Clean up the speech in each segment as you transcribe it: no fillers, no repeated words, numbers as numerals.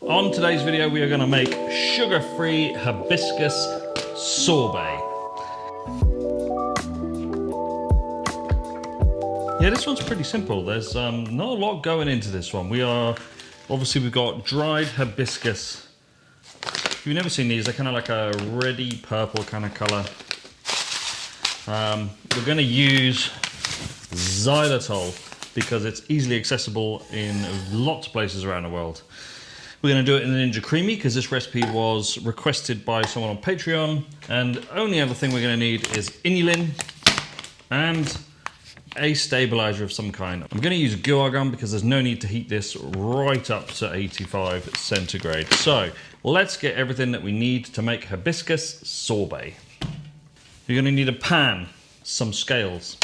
On today's video, we are going to make sugar-free hibiscus sorbet. Yeah, this one's pretty simple. There's not a lot going into this one. We've got dried hibiscus. If you've never seen these, they're kind of like a reddy purple kind of color. We're going to use Xylitol because it's easily accessible in lots of places around the world. We're going to do it in the Ninja Creami because this recipe was requested by someone on Patreon. And the only other thing we're going to need is Inulin and a stabilizer of some kind. I'm going to use guar gum because there's no need to heat this right up to 85 centigrade. So let's get everything that we need to make hibiscus sorbet. You're going to need a pan, some scales.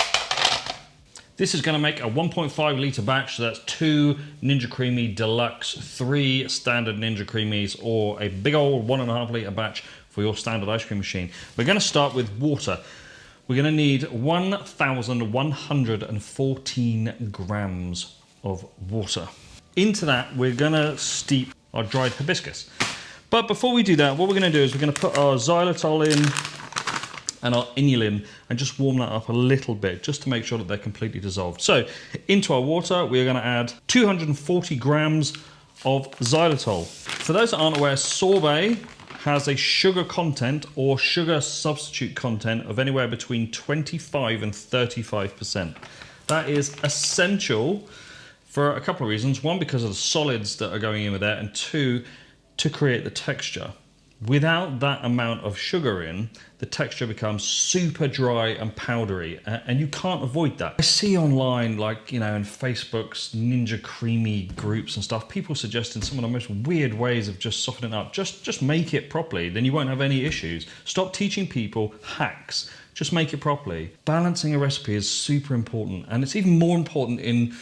This is going to make a 1.5 litre batch, so that's 2 Ninja Creami Deluxe, 3 standard Ninja Creamis, or a big old 1.5 litre batch for your standard ice cream machine. We're going to start with water. We're going to need 1,114 grams of water. Into that, we're going to steep our dried hibiscus. But before we do that, what we're going to do is we're going to put our xylitol in and our inulin and just warm that up a little bit just to make sure that they're completely dissolved. So into our water, we're going to add 240 grams of xylitol. For those that aren't aware, sorbet has a sugar content or sugar substitute content of anywhere between 25 and 35%. That is essential for a couple of reasons. One, because of the solids that are going in with that, and two, to create the texture. Without that amount of sugar in, the texture becomes super dry and powdery, and you can't avoid that. I see online, like, in Facebook's Ninja Creami groups and stuff, people suggesting some of the most weird ways of just softening it up. Just make it properly, then you won't have any issues. Stop teaching people hacks. Just make it properly. Balancing a recipe is super important, and it's even more important in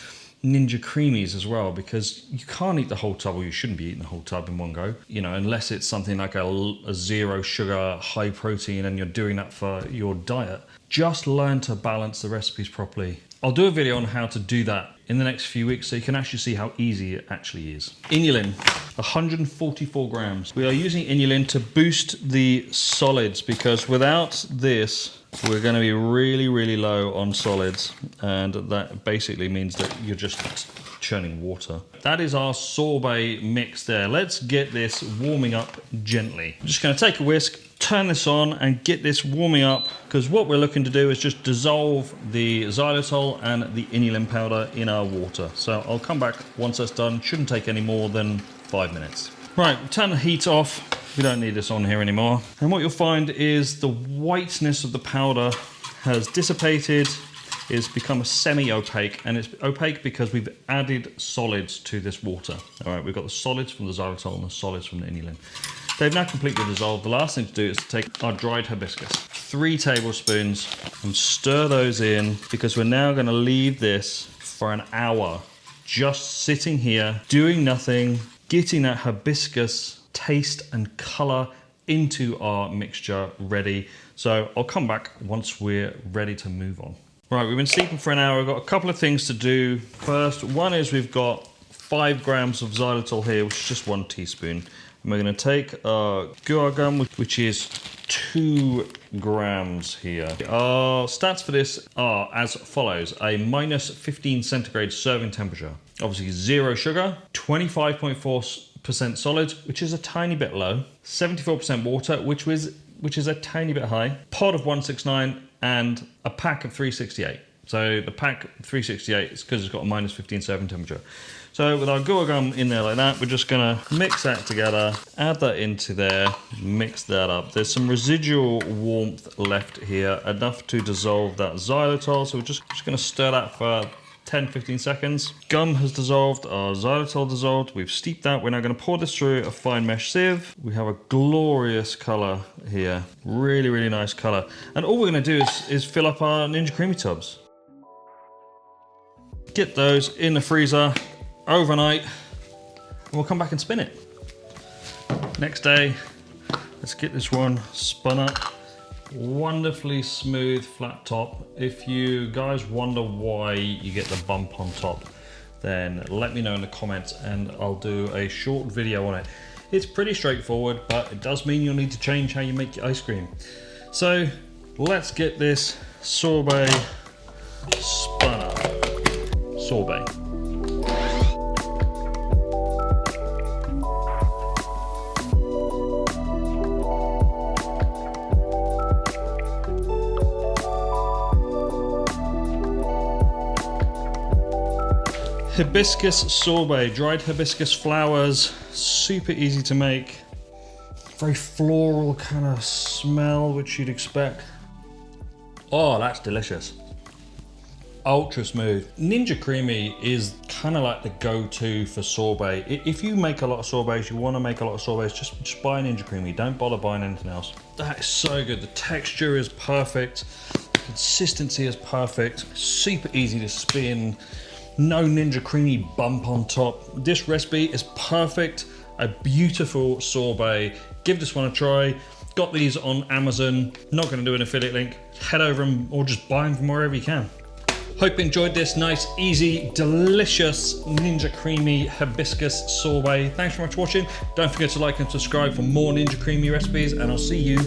Ninja Creamis as well, because you can't eat the whole tub, or you shouldn't be eating the whole tub in one go, unless it's something like a zero sugar, high protein, and you're doing that for your diet. Just learn to balance the recipes properly. I'll do a video on how to do that in the next few weeks so you can actually see how easy it actually is. Inulin, 144 grams. We are using inulin to boost the solids because without this, we're going to be really, really low on solids, and that basically means that you're just churning water. That is our sorbet mix there. Let's get this warming up gently. I'm just going to take a whisk, turn this on and get this warming up, because what we're looking to do is just dissolve the xylitol and the inulin powder in our water. So I'll come back once that's done. Shouldn't take any more than 5 minutes. Right, turn the heat off. We don't need this on here anymore. And what you'll find is the whiteness of the powder has dissipated. It's become semi-opaque, and it's opaque because we've added solids to this water. All right, we've got the solids from the xylitol and the solids from the inulin. They've now completely dissolved. The last thing to do is to take our dried hibiscus, 3 tablespoons, and stir those in, because we're now going to leave this for an hour, just sitting here, doing nothing, getting that hibiscus taste and color into our mixture ready. So I'll come back once we're ready to move on. Right, we've been steeping for an hour. We've got a couple of things to do. First, one is we've got 5 grams of xylitol here, which is just 1 teaspoon. And we're going to take our guar gum, which is 2 grams here. Our stats for this are as follows: a minus 15 centigrade serving temperature. Obviously 0 sugar, 25.4% solids, which is a tiny bit low, 74% water, which is a tiny bit high, pod of 169, and a pack of 368. So the pack 368 is because it's got a minus 15 serving temperature. So with our guar gum in there like that, we're just gonna mix that together, add that into there, mix that up. There's some residual warmth left here, enough to dissolve that xylitol. So we're just gonna stir that for 10-15 seconds. Gum has dissolved, our xylitol dissolved, we've steeped that. We're now going to pour this through a fine mesh sieve. We have a glorious color here, really, really nice color. And all we're going to do is fill up our Ninja Creami tubs. Get those in the freezer overnight, and we'll come back and spin it. Next day, let's get this one spun up. Wonderfully smooth flat top. If you guys wonder why you get the bump on top, then let me know in the comments and I'll do a short video on it. It's pretty straightforward, but it does mean you'll need to change how you make your ice cream. So let's get this sorbet spun up. Sorbet. Hibiscus sorbet, dried hibiscus flowers, super easy to make. Very floral kind of smell, which you'd expect. Oh, that's delicious. Ultra smooth. Ninja Creami is kind of like the go-to for sorbet. If you make a lot of sorbets, you want to make a lot of sorbets, just buy Ninja Creami. Don't bother buying anything else. That is so good. The texture is perfect. The consistency is perfect. Super easy to spin. No Ninja Creami bump on top. This recipe is perfect. A beautiful sorbet. Give this one a try. Got these on Amazon. Not going to do an affiliate link. Head over them or just buy them from wherever you can. Hope you enjoyed this nice, easy, delicious Ninja Creami hibiscus sorbet. Thanks very much for watching. Don't forget to like and subscribe for more Ninja Creami recipes, and I'll see you